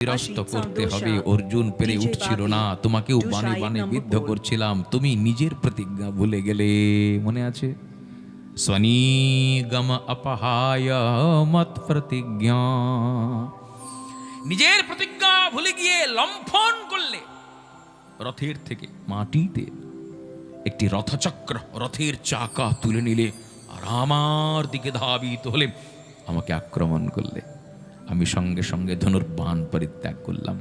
বিরস্ত করতে হবে। অর্জুন পেরে উঠছিল না, তোমাকেও বানে বানে বিদ্ধ করছিলাম, তুমি নিজের প্রতিজ্ঞা ভুলে গেলে। মনে আছে? স্বনিগম অপহায় মত প্রতিজ্ঞা, নিজের প্রতিজ্ঞা ভুলে গিয়ে লম্ফন করলে। রথের থেকে মাটিতে একটি রথচক্র, রথের চাকা তুলে নিলে আর আমার দিকে ধাবিত হলে, আমাকে আক্রমণ করলে। আমি সঙ্গে সঙ্গে ধনুর্বাণ পরিত্যাগ করলাম।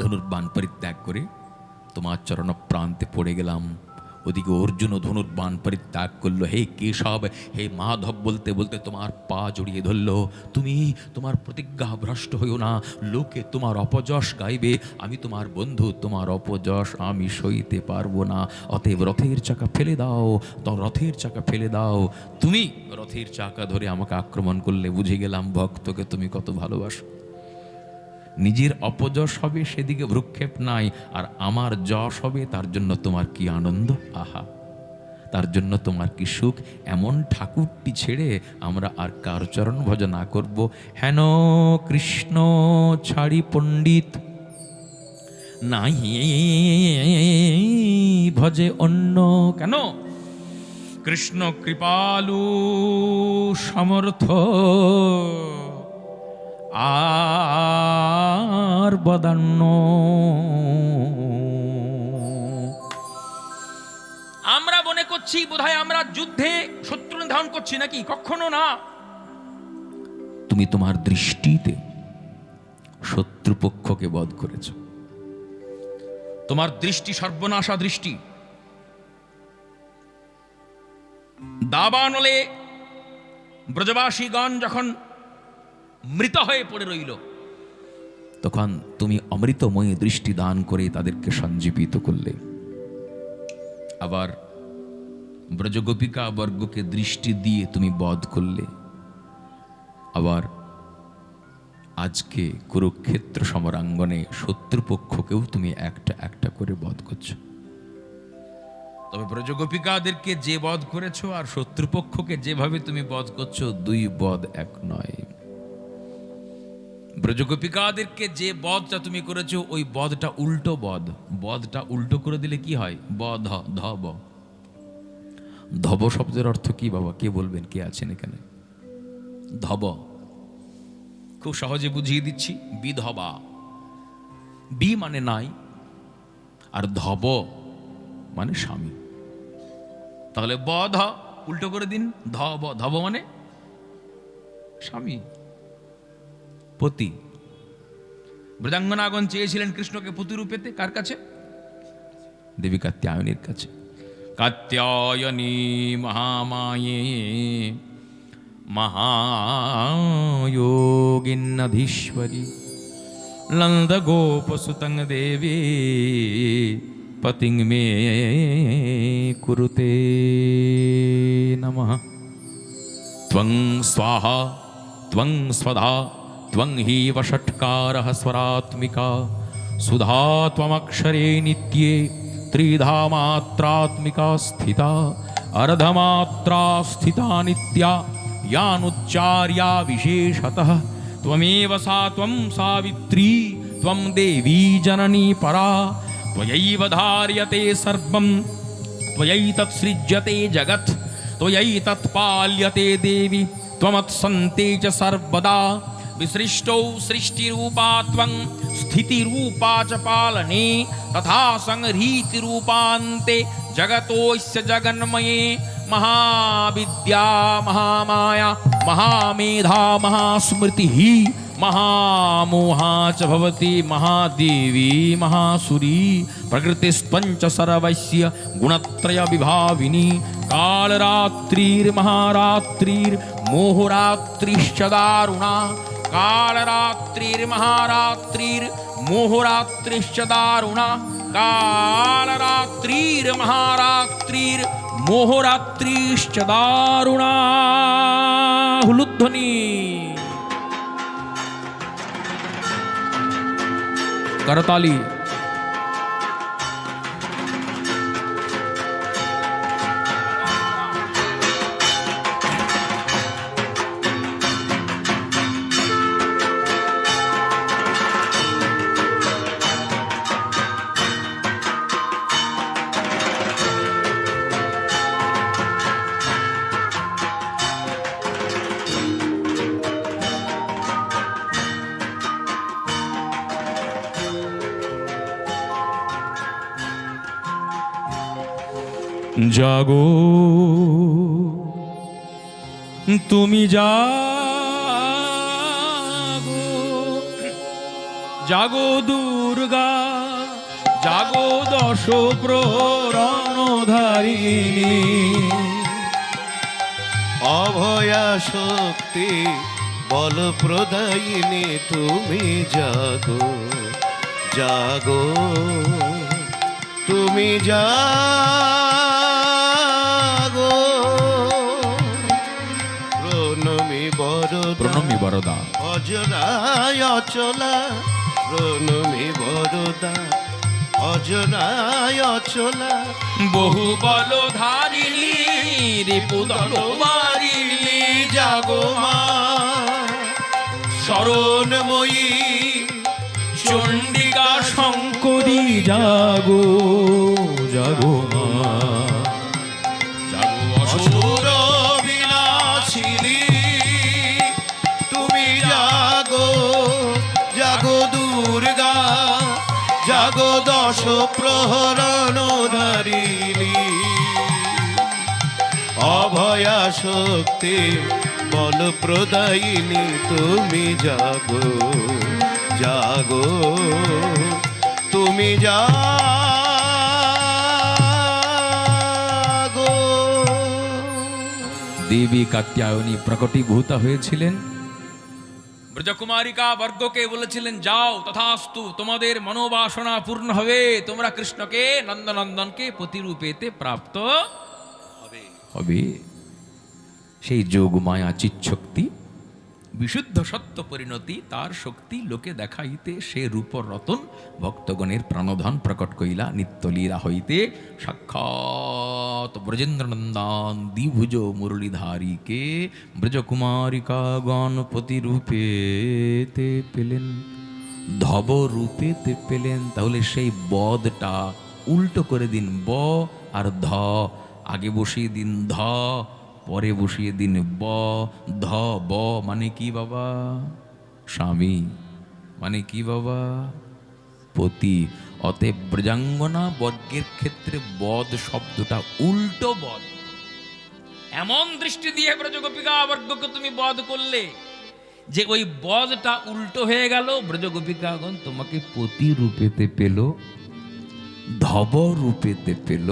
ধনুর্বাণ পরিত্যাগ করে তোমার চরণ প্রান্তে পড়ে গেলাম। ওদিকে অর্জুন ধনুর্বাণ পরিত্যাগ করলো। হে কেশব, হে মাধব বলতে বলতে তোমার পা জড়িয়ে ধরল। তুমি তোমার প্রতিজ্ঞা ভ্রষ্ট হইও না, লোকে তোমার অপযশ গাইবে। আমি তোমার বন্ধু, তোমার অপযশ আমি সইতে পারবো না। অতএব রথের চাকা ফেলে দাও, তো রথের চাকা ফেলে দাও। তুমি রথের চাকা ধরে আমাকে আক্রমণ করলে। বুঝে গেলাম ভক্তকে তুমি কত ভালোবাসো। নিজের অপযশ হবে সেদিকে ভ্রুক্ষেপ নাই, আর আমার যশ হবে তার জন্য তোমার কি আনন্দ, আহা, তার জন্য তোমার কি সুখ। এমন ঠাকুরটি ছেড়ে আমরা আর কার চরণ ভজ না করব? হেন কৃষ্ণ ছাড়ি পণ্ডিত নাই ভজে অন্য। কেন? কৃষ্ণ কৃপালু সমর্থ আর বদান্য। আমরা মনে করছি বোধহয় আমরা যুদ্ধে শত্রু নিধন করছি, নাকি? কখনো না। তুমি তোমার দৃষ্টিতে শত্রুপক্ষকে বধ করেছ। তোমার দৃষ্টি সর্বনাশা দৃষ্টি। দাবানলে ব্রজবাসীগণ যখন মৃত হয়ে পড়ে রইল, তখন তুমি অমৃতময়ী দৃষ্টি দান করে তাদেরকে সঞ্জীবিত করলে। আবার ব্রজগোপিকা বর্গকে দৃষ্টি দিয়ে তুমি বধ করলে। আবার আজকে কুরুক্ষেত্র সমরাঙ্গনে শত্রুপক্ষকেও তুমি একটা একটা করে বধ করছো। তবে ব্রজগোপিকাদেরকে যে বধ করেছো আর শত্রুপক্ষকে যেভাবে তুমি বধ করছো, দুই বধ এক নয়। ব্রজগোপিকাদেরকে যে বধটা তুমি করেছো, ওই বধটা উল্টো বধ। বধটা উল্টো করে দিলে কি হয়? বধ ধব। ধব শব্দের অর্থ কি বাবা? কে বলবেন? কে আছেন এখানে? ধব খুব সহজে বুঝিয়ে দিচ্ছি। বিধবা, বি মানে নাই, আর ধব মানে স্বামী। তাহলে বধ উল্টো করে দিন, ধব। ধব মানে স্বামী, পতি। ব্রজাঙ্গনাগণ চেয়েছিলেন কৃষ্ণকে পতিরূপেতে। কার কাছে? দেবী কাত্যায়নীর কাছে। কাত্যায়নী মহামায়ে মহায়োগিন্নধীশ্বরী নন্দ গোপসুতং দেবী পতিং মে কুরুতে নমঃ। ত্বং স্বাহা ত্বং স্বধা ত্বং হি বষট্কারঃ স্বরাত্মিকা সুধা ত্বমক্ষরে নিত্যে ত্রিধা মাত্রাত্মিকা স্থিতা अर्धमात्रा स्थिता नित्या यानुच्चार्या विशेषतः त्वमेव सा त्वं सावित्री त्वं देवी जननी परा त्वयैव धार्यते सर्वं त्वयैतत् सृज्यते जगत् त्वयैतत् पाल्यते देवी त्वमत्सन्ते च सर्वदा विसृष्टौ सृष्टिरूपा त्वं स्थितिरूपा च पालने तथा संहृतिरूपान्ते जगतोऽस्य जगन्मये महाविद्या महामाया महामेधा महास्मृतिः महामोहा च भवति महादेवी महासुरी प्रकृतिस्त्वञ्च सर्वस्य गुणत्रय विभाविनी कालरात्रिर्महारात्रिर्मोहरात्रिश्च दारुणा कालरात्रिर्महारात्रिर्मोहरात्रिश्च दारुणा कालरात्रिर्महारात्रिर्मोहरात्रिश्च दारुणा। हुलुध्वनि करताली। জাগো তুমি জাগো, জাগো দুর্গা, জাগো দশ প্রহরণধারিণী। অভয়া শক্তি বল প্রদায়িনী তুমি জাগো, জাগো তুমি জাগো। প্রণমী বরদা, প্রণমী বরদা, অজরায় অচলা, প্রণমী বরদা, অজরায় অচলা। বহু বলধারিণী রিপু তলোয়ারিণী, জাগো মা শরণময়ী, চণ্ডিকা শঙ্করী জাগো, জাগো মা, জাগো অসুর বিনাশিনী তুমি জাগো, জাগো দুর্গা, জাগো দশ প্রহরণধারিণী। অভয়া শক্তি বল প্রদায়িনী তুমি জাগো, জাগো তুমি জাগো। দেবী কাত্যায়নী প্রকটীভূতা হয়েছিলেন। ব্রজকুমারিকা বর্গকে বলেছিলেন, যাও তথাস্তু, তোমাদের মনোবাসনা পূর্ণ হবে, তোমরা কৃষ্ণকে নন্দনন্দনকে প্রতিরূপেতে প্রাপ্ত হবে। সেই যোগ মায়া চিৎশক্তি বিশুদ্ধ সত্য পরিণতি, তার শক্তি লোকে দেখাইতে সে রূপর রতন ভক্তগণের প্রাণধন প্রকট কইলা নিত্যলীলা হইতে। সাক্ষাৎ ব্রজেন্দ্রনন্দন দ্বিভুজ মুরলীধারীকে ব্রজকুমারিকা গণপতি রূপেতে পেলেন, ধব রূপেতে পেলেন। তাহলে সেই বদটা উল্টো করে দিন, ব আর ধ, আগে বসিয়ে দিন ধ, পরে বসিয়ে দিন ব। ধ ব মানে কি বাবা? স্বামী। মানে কি বাবা? পতি। অতএব ব্রজাঙ্গনা বর্গের ক্ষেত্রে বদ শব্দটা উল্টো বদ। এমন দৃষ্টি দিয়ে ব্রজগোপিকা বর্গকে তুমি বধ করলে যে ওই বদটা উল্টো হয়ে গেল। ব্রজগোপিকাগণ তোমাকে পতি রূপেতে পেল, ধব রূপেতে পেল,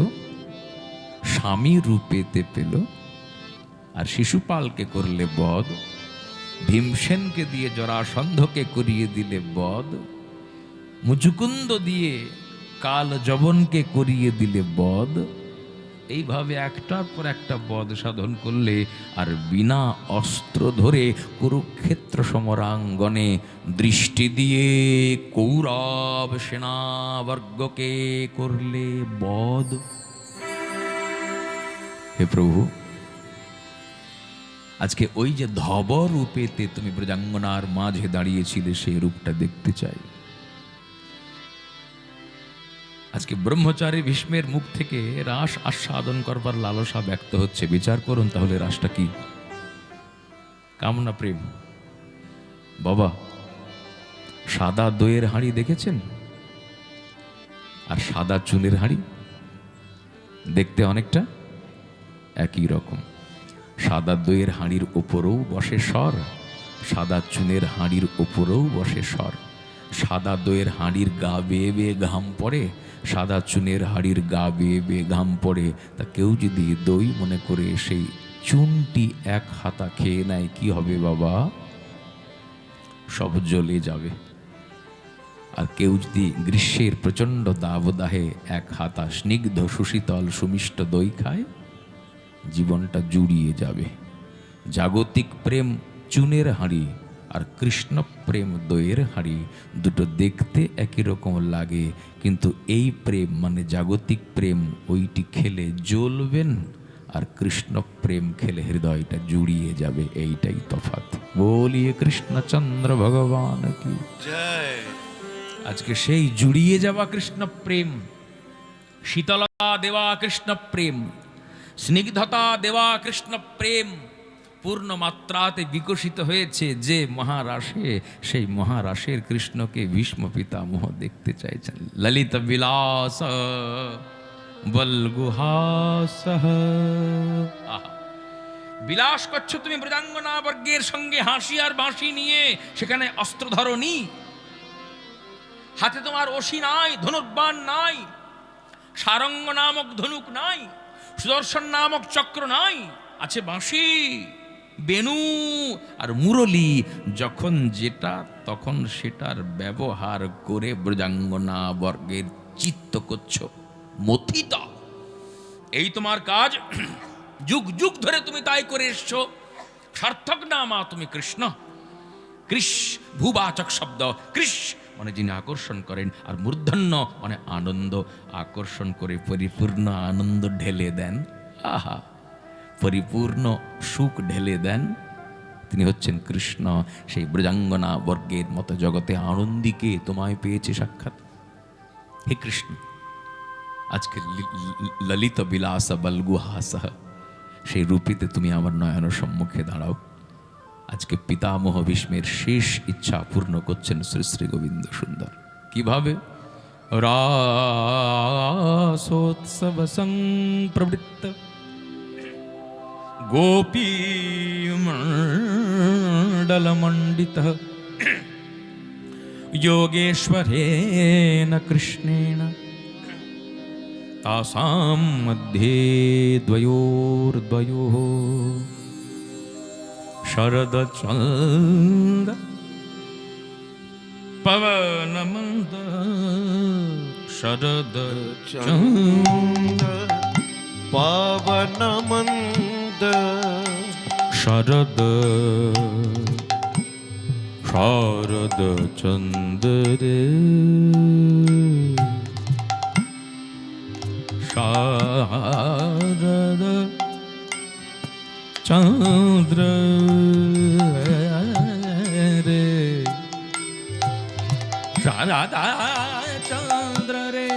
স্বামী রূপেতে পেল। আর শিশুপালকে করলে বধ, ভীমসেনকে দিয়ে জরাসন্ধকে করিয়ে দিলে বধ, মুচুকুন্দ দিয়ে কাল যবনকে করিয়ে দিলে বধ। এইভাবে একটার পর একটা বধ সাধন করলে, আর বিনা অস্ত্র ধরে কুরুক্ষেত্র সমরাঙ্গনে দৃষ্টি দিয়ে কৌরব সেনাবর্গকে করলে বধ। হে প্রভু, আজকে ওই যে ধব রূপেতে তুমি ব্রজাঙ্গনার মাঝে দাঁড়িয়েছিলে, সেই রূপটা দেখতে চাই। আজকে ব্রহ্মচারী ভীষ্মের মুখ থেকে রাস আস্বাদন করবার লালসা ব্যক্ত হচ্ছে। বিচার করুন তাহলে রাসটা কি? কামনা প্রেম। বাবা, সাদা দইয়ের হাঁড়ি দেখেছেন? আর সাদা চুনের হাঁড়ি দেখতে অনেকটা একই রকম। সাদা দইয়ের হাঁড়ির ওপরেও বসে সর, সাদা চুনের হাঁড়ির ওপরেও বসে সর। সাদা দইয়ের হাঁড়ির গা বেয়ে বেয়ে ঘাম পড়ে, সাদা চুনের হাঁড়ির গা বেয়ে বেয়ে ঘাম পড়ে। তা কেউ যদি দই মনে করে সেই চুনটি এক হাতা খেয়ে নেয়, কি হবে বাবা? সব জ্বলে যাবে। আর কেউ যদি গ্রীষ্মের প্রচণ্ড দাবদাহে এক হাতা স্নিগ্ধ সুশীতল সুমিষ্ট দই খায়, জীবনটা জুড়িয়ে যাবে। জাগতিক প্রেম চুনের হাঁড়ি আর কৃষ্ণ প্রেম দইয়ের হাঁড়ি, দুটো দেখতে একই রকম লাগে, কিন্তু এই প্রেম মানে জাগতিক প্রেম, ওইটি খেলে জ্বলবেন, আর কৃষ্ণ প্রেম খেলে হৃদয়টা জুড়িয়ে যাবে। এইটাই তফাৎ। বলিয়ে কৃষ্ণচন্দ্র ভগবান কি জয়। আজকে সেই জুড়িয়ে যাওয়া কৃষ্ণ প্রেম, শীতলতা দেওয়া কৃষ্ণ প্রেম, স্নিগ্ধতা দেওয়া কৃষ্ণ প্রেম পূর্ণ মাত্রাতে বিকশিত হয়েছে যে মহারাসে, সেই মহারাসের কৃষ্ণকে ভীষ্ম পিতামহ দেখতে চাইছেন। ললিত বিলাস বলগুহাসহ। আহা, বিলাস করছো তুমি ব্রজাঙ্গনা বর্গের সঙ্গে হাসি আর বাঁশি নিয়ে, সেখানে অস্ত্রধরণী, হাতে তোমার অসি নাই, ধনুর্বাণ নাই, সারঙ্গ নামক ধনুক নাই, সুদর্শন নামক চক্র নাই, আছে বাঁশি, বেনু আর মুরলী। যখন যেটা তখন সেটার ব্যবহার করে ব্রজাঙ্গনা বর্গের চিত্ত করছো মথিত। এই তোমার কাজ, যুগ যুগ ধরে তুমি তাই করে এসছো। সার্থক না মা তুমি কৃষ্ণ। কৃষ ভূবাচক শব্দ, কৃষ মানে যিনি আকর্ষণ করেন, আর মূর্ধন্য মানে আনন্দ, আকর্ষণ করে পরিপূর্ণ আনন্দ ঢেলে দেন। আহা, পরিপূর্ণ সুখ ঢেলে দেন, তিনি হচ্ছেন কৃষ্ণ। সেই ব্রজাঙ্গনা বর্গের মতো জগতে আনন্দীকে তোমায় পেয়েছে সাক্ষাৎ। হে কৃষ্ণ, আজকে ললিত বিলাস বলগুহাসহ সেই রূপীতে তুমি আমার নয়নের সম্মুখে দাঁড়াও। আজকে পিতামহ ভীষ্মের শেষ ইচ্ছা পূর্ণ করছেন শ্রী শ্রী গোবিন্দ সুন্দর। কিভাবে? রাসোৎসব সংপ্রবৃত্ত গোপী মণ্ডলমণ্ডিত যোগেশ্বরেণ কৃষ্ণেন তাসাম মধ্যে দ্বয়োর্দ্বয়োঃ শরদচন্দ পবনমন্দ শরদচন্দ পবনমন্দ শরদ শরদচন্দ্রে শারদ চন্দ্র রে, শারদা চন্দ্র রে,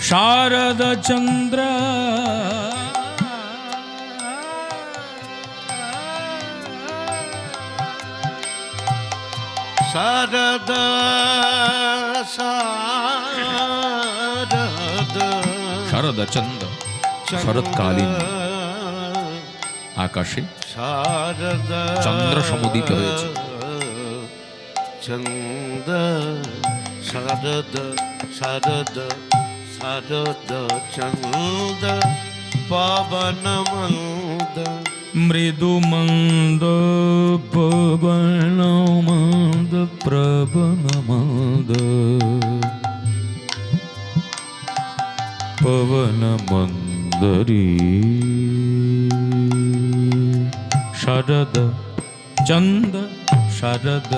শারদ চন্দ্র শারদ শারদ শারদ চন্দ্র শরৎকালীন আকাশে শারদ চন্দ্র সমুদিত হয়েছে। চন্দ শারদ শারদ শারদ চন্দ পবনমন্দ মৃদু মন্দ পবন মন্দ প্রবন মন্দ পবন মন্দরী শরদ চন্দ শরদ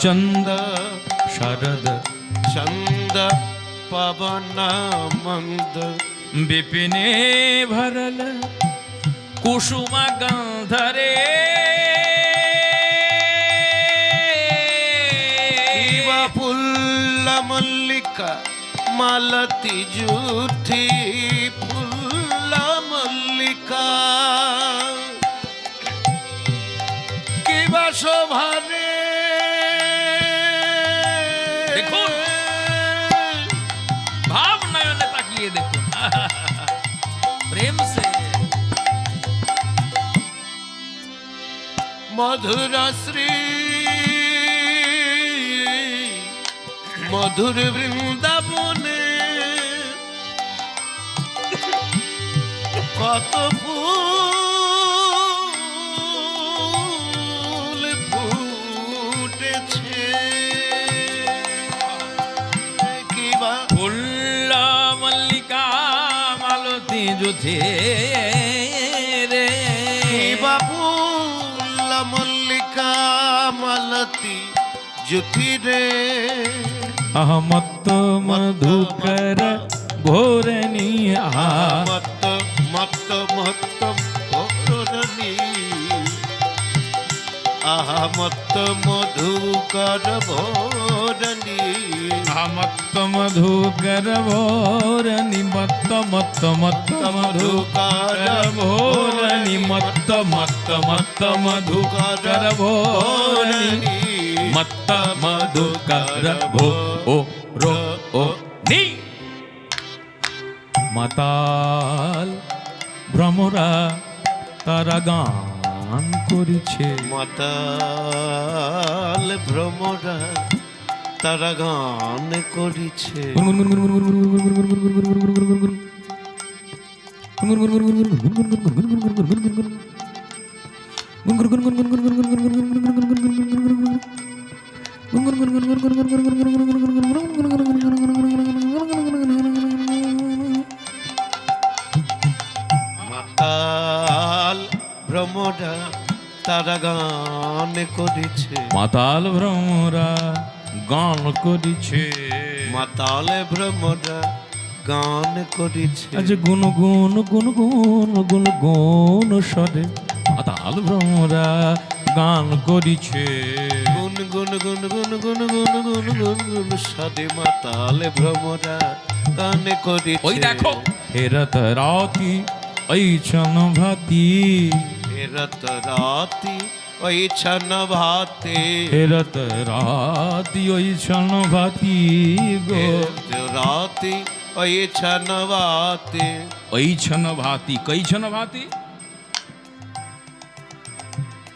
চন্দ শরদ চন্দ পবনমন্দ বিপিনে ভরল কুসুম গন্ধরে ইবা ফুল্ল মল্লিকা মালতি জুথি ফুল্ল মল্লিকা কিবা শোভারে। দেখুন, ভাব নয়নে তাকিয়ে দেখুন, প্রেম সে মধুর শ্রী মধুর বৃন্দাবনে কত ফুল ফুটেছে। কিবা ফুল্ল মল্লিকা মালতী যুথে রে, কিবা ফুল মল্লিকা মালতী জ্যোতি রে। মত্ত মধুকর ভোরনি মত্ত মত্ত মত্ত ভোরনি আহা মত্ত মধুকর ভোরনি মত্ত মধুকর ভোরনি মত্ত মত্ত মত্ত মধুকর ভোরনি মত্ত মত্ত মত্ত মধুকর ভোরনি মত্ত মধুকর ভো ও রো ও নি। মাতাল ভ্রমরা তারা গান করিছে। মাতাল ভ্রমরা তারা গান করিছে। মাতাল ভ্রমরা তারা গান করিছে। মাতাল ভ্রমরা গান করিছে। মাতাল ভ্রমরা গান করিছে। আজ গুন গুন গুন গুন গুন গুন স্বরে মাতাল ভ্রমরা গান করিছে। গুন গুন গুন গুন গুন গুন গুন গুন গুন সাদে মাতাল ভ্রমরা গান করিছে। ওই দেখো হেরত রাতি ওই ছন ভাতি। হেরত রাতি ওই ছন ভাতে। হেরত রাতি ওই ছন ভাতি গো। হেরত রাতি ওই ছন ভাতে। ওই ছন ভাতি কই ছন ভাতি?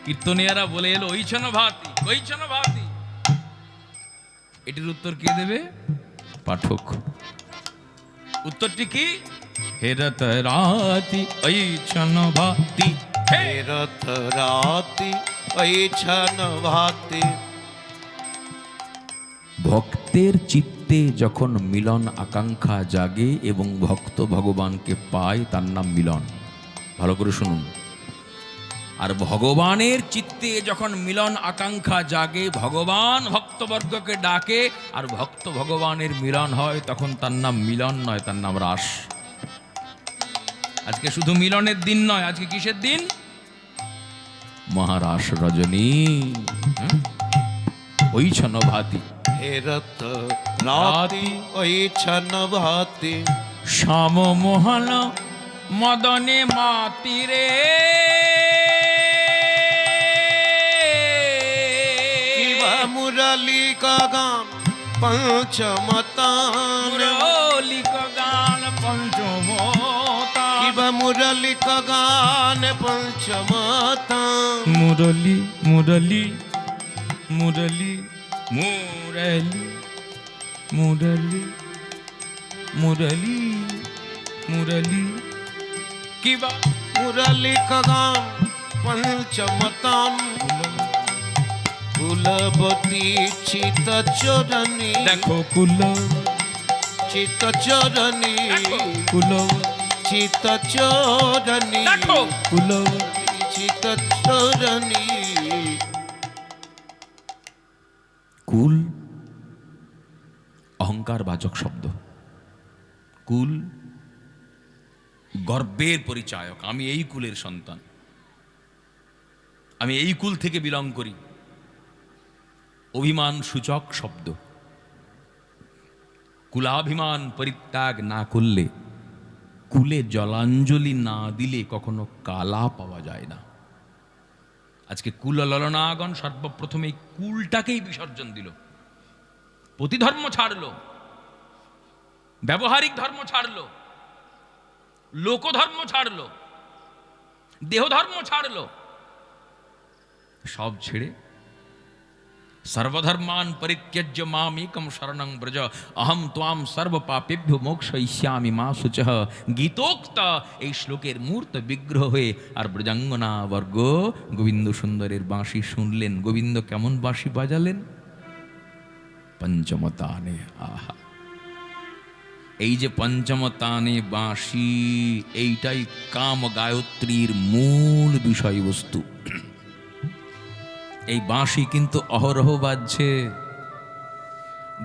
কীর্তনিয়ারা বলে এলো ওই ছন ভাতি কই ছন ভাতি। এটির উত্তর কে দেবে? পাঠক। উত্তরটি কি? হেরত রাতি ওই ছন ভাতি। হেরত রাতি ওই ছন ভাতে। ভক্তের চিত্তে যখন মিলন আকাঙ্ক্ষা জাগে এবং ভক্ত ভগবানকে পায় তার নাম মিলন। ভালো করে শুনুন। আর ভগবানের চিত্তে যখন মিলন আকাঙ্ক্ষা জাগে, ভগবান ভক্তবর্গকে ডাকে আর ভক্ত ভগবানের মিলন হয়, তখন তার নাম মিলন নয়, তার নাম রাস। আজকে শুধু মিলনের দিন নয়, আজকে কিসের দিন? মহারাস রজনী। ওই ছন ভাতি। হেরত রাতি ওই ছন ভাতে। শ্যাম মোহন মদনে মাতিরে। মুরলী গান পঞ্চমতান। মুরলী গান পঞ্চমতান। কিবা মুরলী গান পঞ্চমতান। মুরলী মুরলী মুরলী মুরলী মুরলী মুরলী মুরলী কিবা মুরলী গান পঞ্চমতান। কুলবতী চিত চরণী। দেখো কুল চিত চরণী। কুল চিত চরণী। দেখো কুল চিত চরণী। কুল অহংকার বাচক শব্দ। কুল গর্বের পরিচায়ক। আমি এই কুলের সন্তান, আমি এই কুল থেকে বিলং করি। অভিমান সূচক শব্দ। কুলাভিমান পরিত্যাগ না করলে, কুলে জলাঞ্জলি না দিলে কখনো কালা পাওয়া যায় না। আজকে কুল ললনাগণ সর্বপ্রথমে এই কুলটাকেই বিসর্জন দিল। প্রতিধর্ম ছাড়লো, ব্যবহারিক ধর্ম ছাড়লো, লোকধর্ম ছাড়লো, দেহধর্ম ছাড়লো, সব ছেড়ে সর্বধর্মান পরিত্যজ্য মামেকম শরণং ব্রজ অহম ত্বাম সর্ব পাপেভ্যো মোক্ষয়িষ্যামি মা শুচঃ। গীতোক্ত এই শ্লোকের মূর্ত বিগ্রহ হয়ে আর ব্রজাঙ্গনা বর্গ গোবিন্দ সুন্দরের বাঁশি শুনলেন। গোবিন্দ কেমন বাঁশি বাজালেন? পঞ্চমতানে। আহা, এই যে পঞ্চমতানে বাঁশি, এইটাই কাম গায়ত্রীর মূল বিষয়বস্তু। এই বাঁশি কিন্তু অহরহ বাজছে।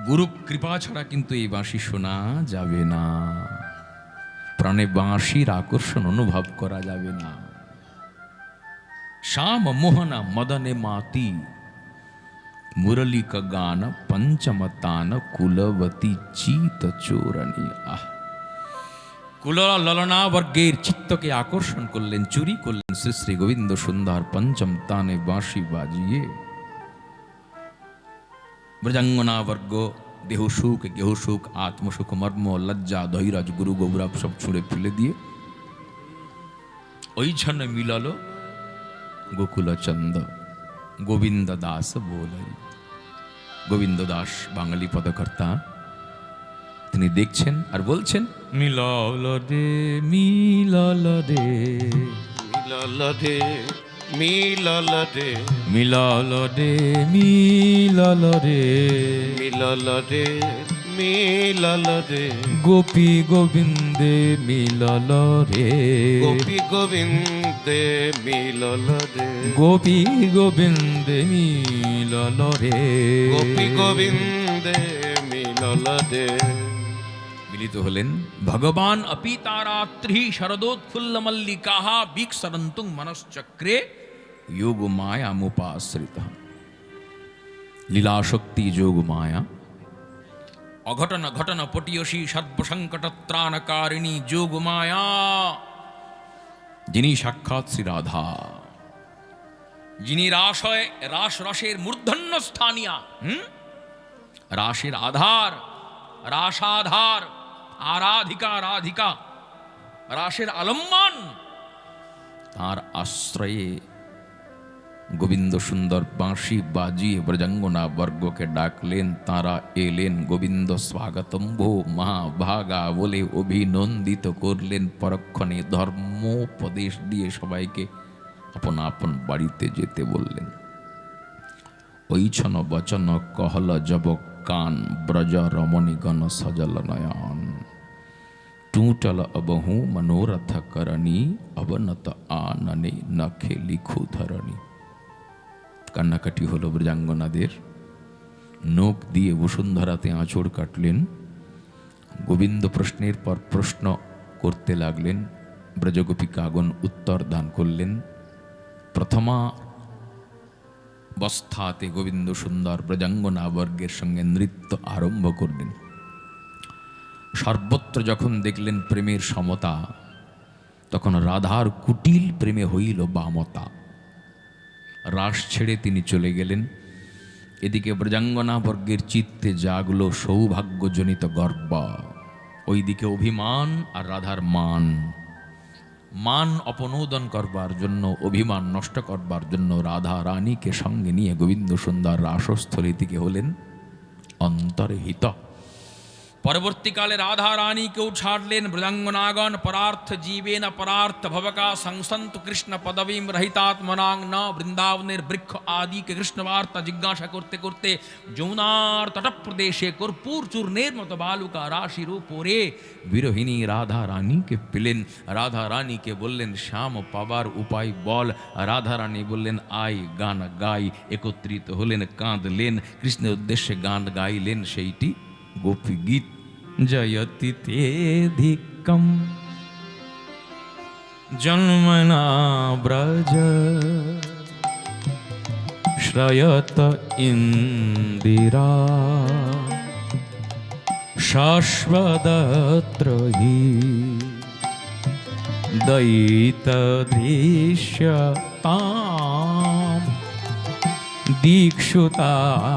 গুরু কৃপা ছাড়া কিন্তু এই বাঁশি শোনা যাবে না। প্রাণে বাঁশির আকর্ষণ অনুভব করা যাবে না। শ্যাম মোহনা মদনে মাতি। মুরলী কা গান পঞ্চমতান কুলবতী চিত চোরণী। আহ, কুল ললনা বর্গের চিত্তকে আকর্ষণ করলেন, চুরি করলেন শ্রী শ্রী গোবিন্দ সুন্দর পঞ্চম তানে বাঁশি বাজিয়ে। ব্রজাঙ্গনা বর্গ দেহ সুখ, গেহ সুখ, আত্মসুখ, মর্ম, লজ্জা, ধৈরাজ, গুরু গৌরব সব ছুঁড়ে ফেলে দিয়ে ওইখানে মিলালো গোকুলচন্দ গোবিন্দ দাস বলাই। গোবিন্দ দাস বাঙালি পদকর্তা, তিনি দেখছেন আর বলছেন, মিলাল রে মিলাল রে মিলাল রে মিলাল রে মিলাল রে মিলাল রে মিলাল রে মিলাল রে গোপী গোবিন্দে মিলাল রে গোপী গোবিন্দে মিলাল রে গোপী গোবিন্দে মিলাল রে গোপী গোবিন্দে মিলাল রে। মিলিত হলেন ভগবান অপিতারাত্রি শরদোৎফুল্ল মল্লিকাহ বিক্ষরন্তুং মনশ্চক্রে যোগ মায়া মুপাশ্রিত। লীলা শক্তি যোগ মায়া, অঘটন ঘটন পটিয়সী সর্বসংকট ত্রাণকারিণী যোগ মায়া, যিনি সাক্ষাৎ শ্রী রাধা, যিনি রাস রসের মূর্ধন্য স্থানীয়া, রাসের আধার, রাসাধার, আরাধিকা রাধিকা, রাসের আলম্বন, তার আশ্রয়ে গোবিন্দ সুন্দর বাঁশি বাজিয়ে ব্রজাঙ্গনা বর্গকে ডাকলেন। তারা এলেন, গোবিন্দ স্বাগতম ভো মা ভাগা বলে অভিনন্দিত করলেন। পরক্ষণে ধর্মোপদেশ দিয়ে সবাইকে আপন আপন বাড়িতে যেতে বললেন। ঐছন বচন কহল জব কান, ব্রজ রমণীগণ সজল নয়ন, টুটল অবহু মনোরথ করণী, অবনত আননে নখে লিখু ধরণী। কান্নাকাটি হলো ব্রজাঙ্গনাদের, নখ দিয়ে বসুন্ধরাতে আঁচড় কাটলেন। গোবিন্দ প্রশ্নের পর প্রশ্ন করতে লাগলেন, ব্রজগোপিকাগণ উত্তর দান করলেন। প্রথমা অবস্থাতে গোবিন্দ সুন্দর ব্রজাঙ্গনা বর্গের সঙ্গে নৃত্য আরম্ভ করলেন। সর্বত্র যখন দেখলেন প্রেমের সমতা, তখন রাধার কুটিল প্রেমে হইল বামতা। রাস ছেড়ে তিনি চলে গেলেন। এদিকে ব্রজাঙ্গনা বর্গের চিত্তে জাগল সৌভাগ্যজনিত গর্ব, ওইদিকে অভিমান আর রাধার মান। মান অপনোদন করবার জন্য, অভিমান নষ্ট করবার জন্য রাধা রানীকে সঙ্গে নিয়ে গোবিন্দ সুন্দর রাসস্থলী থেকে হলেন অন্তর্হিত। পরবর্তীকালে রাধা রানীকেও ছাড়লেন। ব্রজাঙ্গনাগণ পরার্থ জীবেন পরার্থ ভবকা সংসন্ত কৃষ্ণ পদবীম রহিতাত্মনাং ন বৃন্দাবনের বৃক্ষ আদিকে কৃষ্ণ বার্তা জিজ্ঞাসা করতে করতে যমুনার তটপ্রদেশে কর্পূর চূর্ণের মতো বালুকা রাশির উপরে বিরোহিণী রাধা রানীকে পেলেন। রাধা রানীকে বললেন, শ্যাম পাবার উপায় বল। রাধা রানী বললেন, আয় গান গাই। একত্রিত হলেন, কাঁদলেন, কৃষ্ণের উদ্দেশ্যে গান গাইলেন, সেইটি গোপী গীত। জয়তি তেধিকম জন্মনা ব্রজ শ্রয়ত ইন্দিরা শাশ্বদত্র হি দয়িত দৃশ্যতাম দীক্ষুতাবকা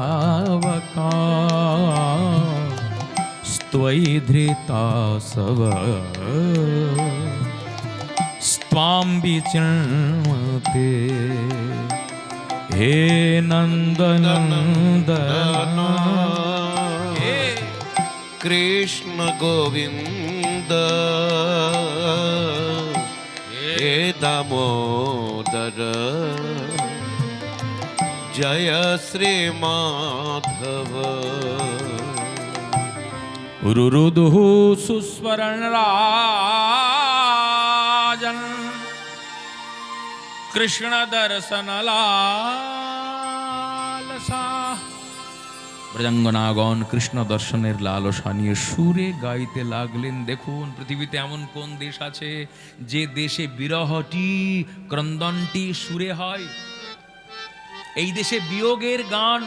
त्वयि धृता सव स्वां विचिन्वते हे नन्दनन्दन हे कृष्ण गोविंद हे दामोदर जय श्री माधव। रुरुदुः सुस्वरण राजन कृष्ण दर्शन लालसा। ব্রজাঙ্গনাগণ কৃষ্ণ দর্শনের লালসা নিয়ে সুরে গাইতে লাগলেন। দেখুন, পৃথিবীতে এমন কোন দেশ আছে যে দেশে বিরহটি, ক্রন্দনটি সুরে হয়? এই দেশে বিয়োগের গান,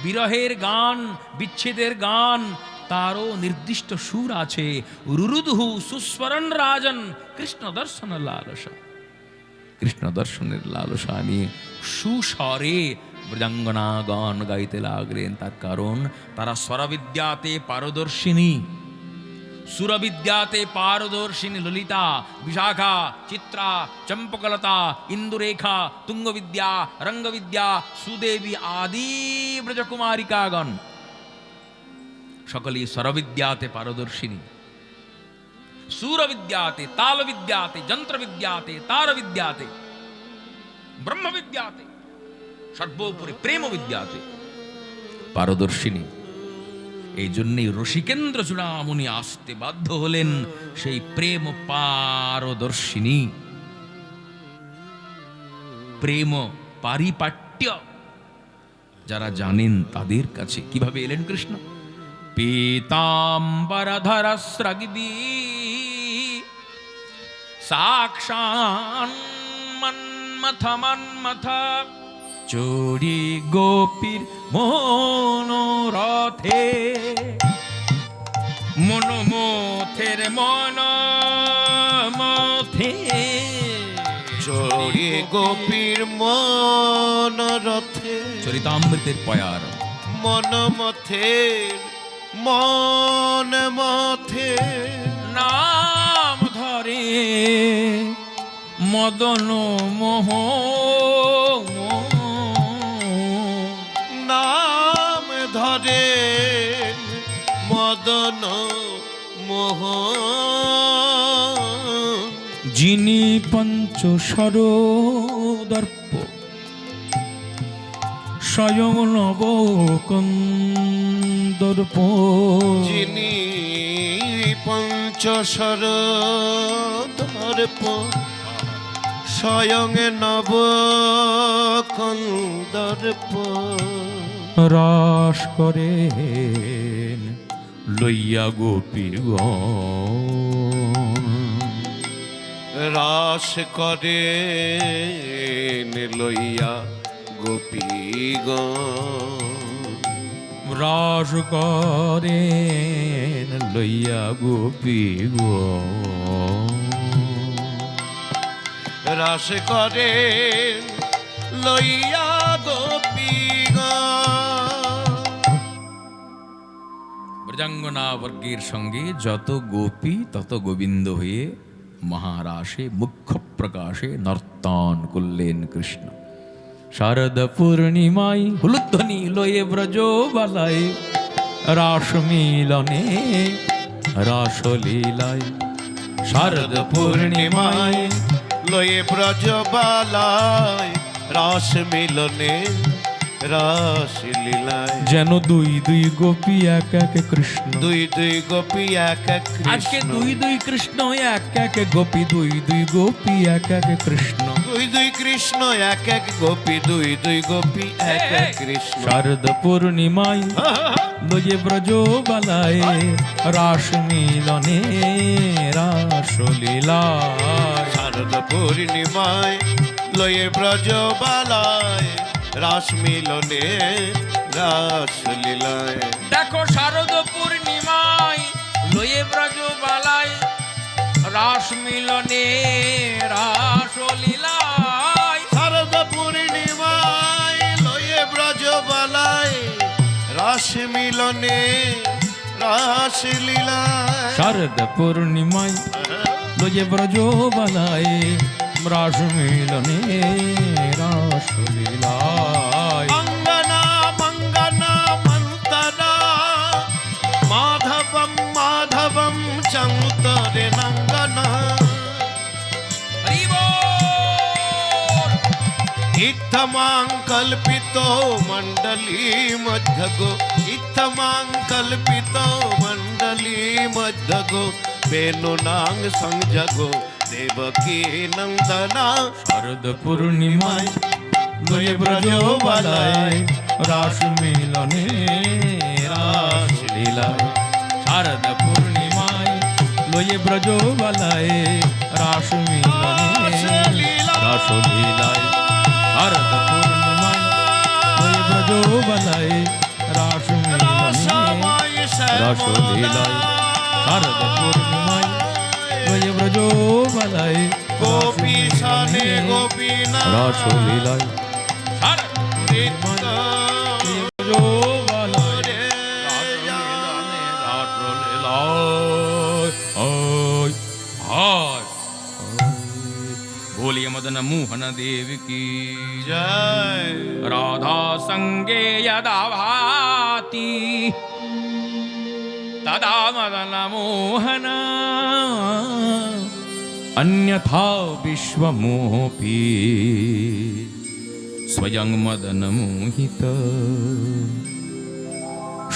বিরহের গান, বিচ্ছেদের গান, তারও নির্দিষ্ট সুর আছে। রুরুদুহু সুস্মরণ রাজন কৃষ্ণ দর্শন লালসা। কৃষ্ণ দর্শনের লালসা নিয়ে সুস্বরে ব্রজাঙ্গনা গান গাইতে লাগলেন। তার কারণ তারা স্বরবিদ্যাতে পারদর্শিনী, সুরবিদ্যাতে পারদর্শিনী ললিতা, বিশাখা, চিত্রা, চম্পকলতা, ইন্দুরেখা, তুঙ্গবিদ্যা, রঙ্গবিদ্যা, সুদেবী আদি ব্রজকুমারিকাগণ সকলেই স্বরবিদ্যাতে পারদর্শিনী। সুরবিদ্যাতে, তালবিদ্যাতে, যন্ত্রবিদ্যাতে, তারবিদ্যাতে, ব্রহ্মবিদ্যাতে, সর্বোপরি প্রেম বিদ্যাতে পারদর্শিনী। এই জন্যই রসিকেন্দ্র চূড়ামণি আসতে বাধ্য হলেন সেই প্রেম পারদর্শিনী, প্রেম পারিপাট্য যারা জানেন তাদের কাছে। কিভাবে এলেন কৃষ্ণ? পীতাম্বরধর স্রগিবি সাক্ষান মন্মথ মন্মথ চোরি গোপীর মনোরথে, মনোমথের মনোমথে চড়ি গোপীর মনোরথে, চরিতামৃতের পয়ার মনমথের মনমথে নাম ধরে মদন মোহ, নাম ধরে মদন মোহ, যিনি পঞ্চশরদর্প স্বয়ং নবকন্দর্প, যিনি পঞ্চশরদর্প স্বয়ং নবকন্দর্প, রাস করেন লইয়া গোপীর গণ, রাস করে লইয়া গোপীগণ, রাস করেন লইয়া গোপীর গণ, রাস করে লইয়া গোপীগণ। ব্রজাঙ্গনা বর্গের সঙ্গে যত গোপী তত গোবিন্দ হয়ে মহারাসে মুখ্য প্রকাশে নর্তন করলেন কৃষ্ণ। শারদ পূর্ণিমায় হুলুধ্বনি লয়ে ব্রজ বালায়, রাস মিলনে রাসলীলায়। শারদ পূর্ণিমায় লয়ে ব্রজবালায়, রাস মিলনে রাস লীলায়। যেন দুই দুই গোপী এক এক কৃষ্ণ, দুই দুই গোপী এক এক আজকে কৃষ্ণ, দুই দুই কৃষ্ণ এক এক গোপী, দুই দুই গোপী এক এক কৃষ্ণ। দুই দুই কৃষ্ণ এক এক গোপী, দুই দুই গোপী এক এক কৃষ্ণ। শারদ পূর্ণিমায় লয়ে ব্রজ বালায়, রাস মিলনে রাসলীলায়। শারদ পূর্ণিমায় লয়ে ব্রজবালায়, রাস মিলনে রাস লীলায়। দেখো শারদ পূর্ণিমায় লয়ে ব্রজ বালায়, রাস মিলনে রাসলীলায়। শারদ পূর্ণিমায় লয়ে ব্রজবালায়, রাস মিলনে রাস লীলায়। শারদ পূর্ণিমায় লয়ে ব্রজ বালায়, রাস মিলনে রাসলীলায়। অঙ্গনা মঙ্গনা মন্তরা, মাধবম মাধবম চন্তরে নঙ্গনা। হরি বল। ইত্থমাং কল্পিতো মণ্ডলী মধ্যগো, ইত্থমাং কল্পিতো মণ্ডলী মধ্যগো, বেনুনাং সংজগো দেবকী নন্দনা। শারদ পূর্ণিমায় লয়ে ব্রজ বালায়, রাস মিলনে রাসলীলায়। শারদ পূর্ণিমায় লয়ে ব্রজ বালায়, রাস মিলনে রাসলীলায়। শারদ পূর্ণিমায় লয়ে ব্রজ বালায়, রাস মিলনে রাসলীলায়। শারদ পূর্ণিমায় লয়ে ব্রজ বালায়, গোপী সানে গোপীনা রাসলীলায়। শারদ পূর্ণিমায় मोहन देव की जय राधा संगे यदा भाति तदा मदन मोहन अन्यथा विश्वमोऽपि स्वयं मदन मोहित।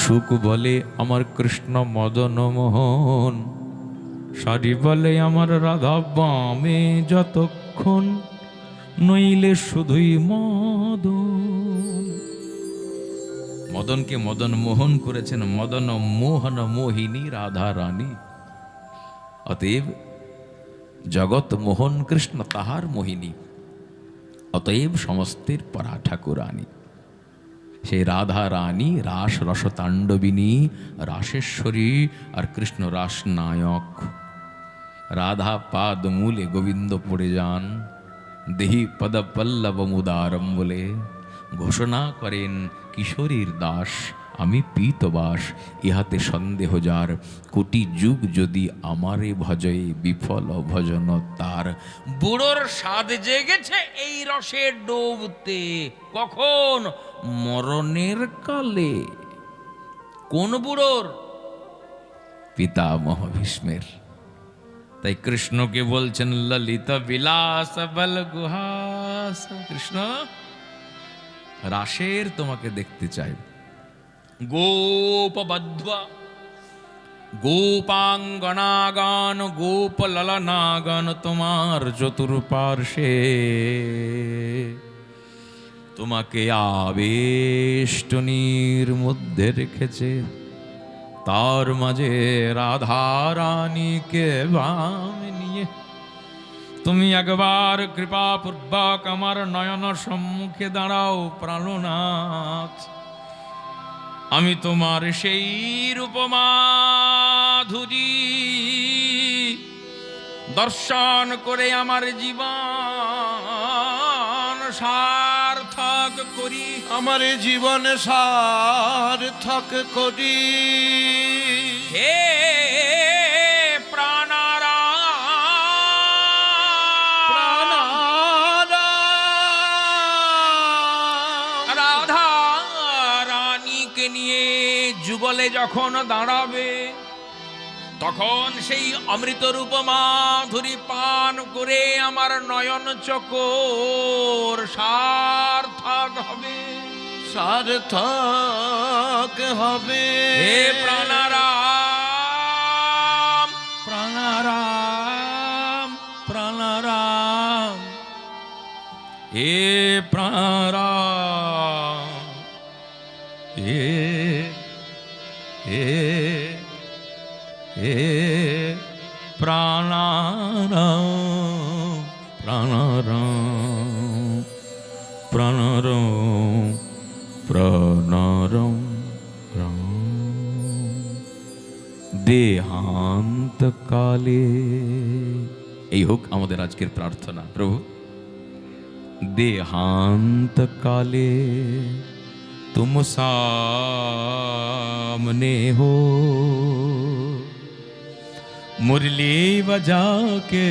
सुख বলে আমার কৃষ্ণ মদন মোহন, সারি বলে আমার রাধা বামে যতক্ষণ, নইলে শুধুই মদন। মদনকে মদন মোহন করেছেন মদন মোহন মোহিনী রাধা রানী। অতএব জগৎ মোহন কৃষ্ণ তাহার মোহিনী, অতএব সমস্তের পরা ঠাকুরানী। সেই রাধা রানী রাস রসতাণ্ডবিনী, রাসেশ্বরী, আর কৃষ্ণ রাস নায়ক। রাধা পাদ মূলে গোবিন্দ পড়ে যান, দেহি পদ পল্লব মুদারম বলে ঘোষণা করেন কিশোরীর দাস আমি পীতবাস। ইহাতে সন্দেহ যার, কোটি যুগ যদি আমারে ভজয়ে বিফল ভজন তার। বুড়োর স্বাদ জেগেছে এই রসে ডুবতে, কখন? মরণের কালে। কোন বুড়োর? পিতামহ ভীষ্মের। তাই কৃষ্ণকে বলছেন ললিত বিলাস বল গুহাস। কৃষ্ণ রাসের তোমাকে দেখতে চাই। গোপবধ্বা গোপাঙ্গনাগান গোপ ললনাগান তোমার চতুর্পার্শ্বে, তোমাকে আবেষ্টনীর মধ্যে রেখেছে, তার মাঝে রাধা রানীকে বামে নিয়ে তুমি একবার কৃপাপূর্বক আমার নয়ন সম্মুখে দাঁড়াও প্রাণনাথ। আমি তোমার সেই রূপমাধুরী দর্শন করে আমার জীবন সার্থক করি, আমার জীবন সার্থক করি। হে রাধা রানীকে নিয়ে যুগলে যখন দাঁড়াবে, তখন সেই অমৃত রূপ মাধুরী পান করে আমার নয়ন চকোর সার্থক হবে, সার্থক হবে। হে প্রাণারাম প্রাণারাম প্রাণারাম, হে প্রাণারাম, হে হে হে প্রাণারাম প্রাণারাম প্রাণারাম প্রাণারাম দেহান্ত কালে। এই হোক আমাদের আজকের প্রার্থনা। প্রভু দেহান্ত কালে तुम सामने हो, मुरली बजा के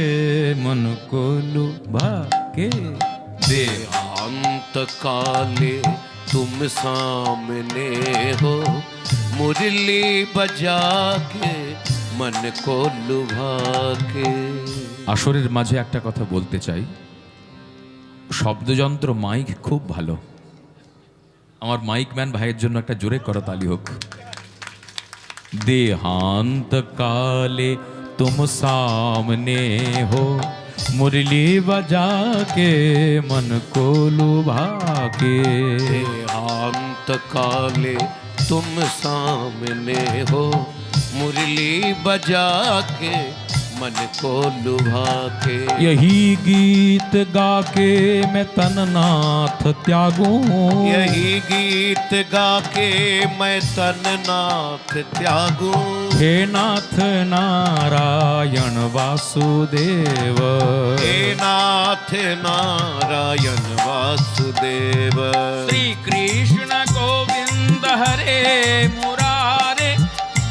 मन को लुभा के। देहांत काले तुम सामने हो, मुरली बजा के मन को लुभा के। আসরের মাঝে একটা কথা বলতে চাই, শব্দযন্ত্র মাইক খুব ভালো। আমার মাইক ম্যান ভাইয়ের জন্য একটা জোরে করতালি হোক। देहांत काले तुम सामने हो, मुरली बजा के मन को लुभा के। देहांत काले तुम सामने हो, मुरली बजा के मन को लुभा के। यही गीत गा के मैं तननाथ त्यागूं, यही गीत गा के मैं तननाथ त्यागूं। हे नाथ नारायण वासुदेव, हे नाथ नारायण वासुदेव। श्री कृष्ण गोविंद हरे मुरारे,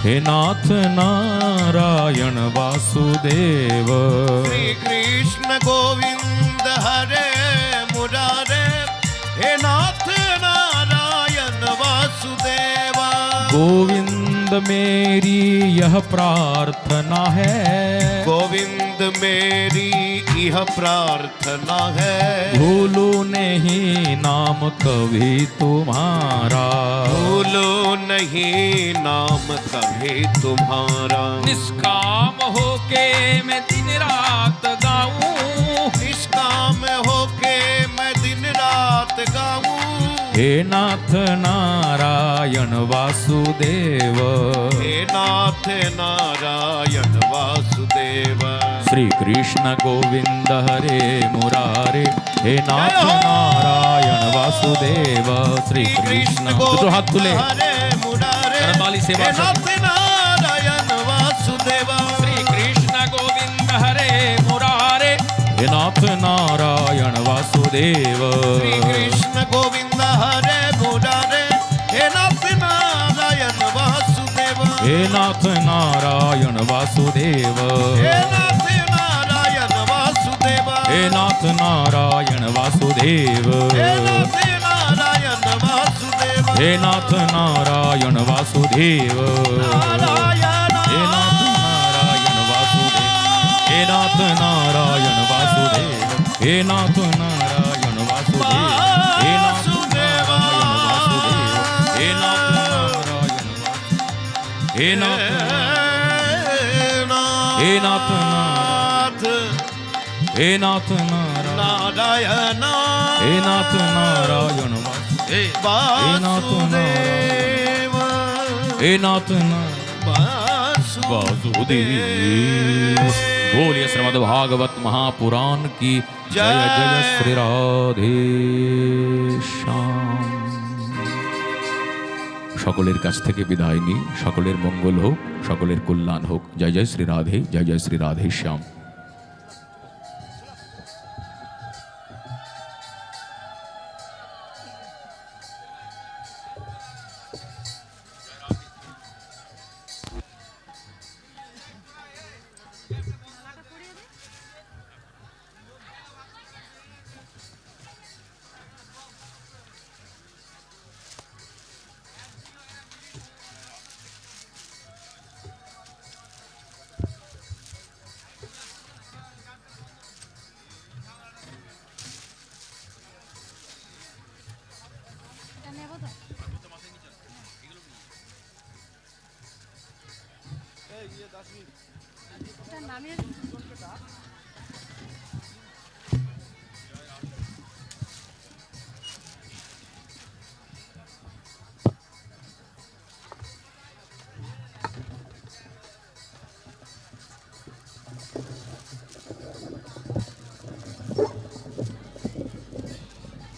हे नाथ नारायण वासुदेव। श्री कृष्ण गोविंद हरे मुरारे, हे नाथ नारायण वासुदेवा। गोविंद मेरी यह प्रार्थना है, गोविंद मेरी यह प्रार्थना है, भूलो नहीं नाम कभी तुम्हारा। भूलो नहीं नाम कभी तुम्हारा। निष्काम होके मैं दिन रात गाऊं, निष्काम होके मैं दिन रात गाऊं। हे नाथ नारायण वासुदेव। हे नाथ नारायण वासुदेव। श्री कृष्ण गोविंद हरे मुरारे, हे नाथ नारायण वासुदेव। श्री कृष्ण तो हाथ खुले, हरे मुरारे, करताली सेवा हे नाथ नारायण वासुदेव। श्री कृष्ण गोविंद हरे मुरारे, हे नाथ नारायण वासुदेव। श्री कृष्ण गोविंद हरे मुरारे, हे नाथ नारायण वासुदेव। हे नाथ नारायण वासुदेव। हे नाथ नारायण वासुदेव। हे नाथ नारायण वासुदेव। हे नाथ नारायण वासुदेव। हे नाथ नारायण वासुदेव। नारायण हे नाथ नारायण वासुदेव। हे नाथ नारायण वासुदेव। हे नाथ नारायण वासुदेव। हे नाथ नारायण वासुदेव। हे नाथ नारायण वासुदेव। हे नाथ हे नाथ हे नाथ नारायण नारायण हे नाथ नारायण वासुदेव। हे नाथ नारायण हे नाथ वासुदेव। बोलिए श्रीमद् भागवत महापुराण की जय जय श्री राधे श्याम। সকলের কাছ থেকে বিদায় নিই। সকলের মঙ্গল হোক, সকলের কল্যাণ হোক। জয় জয় শ্রী রাধে, জয় জয় শ্রী রাধে শ্যাম। নামিয়ে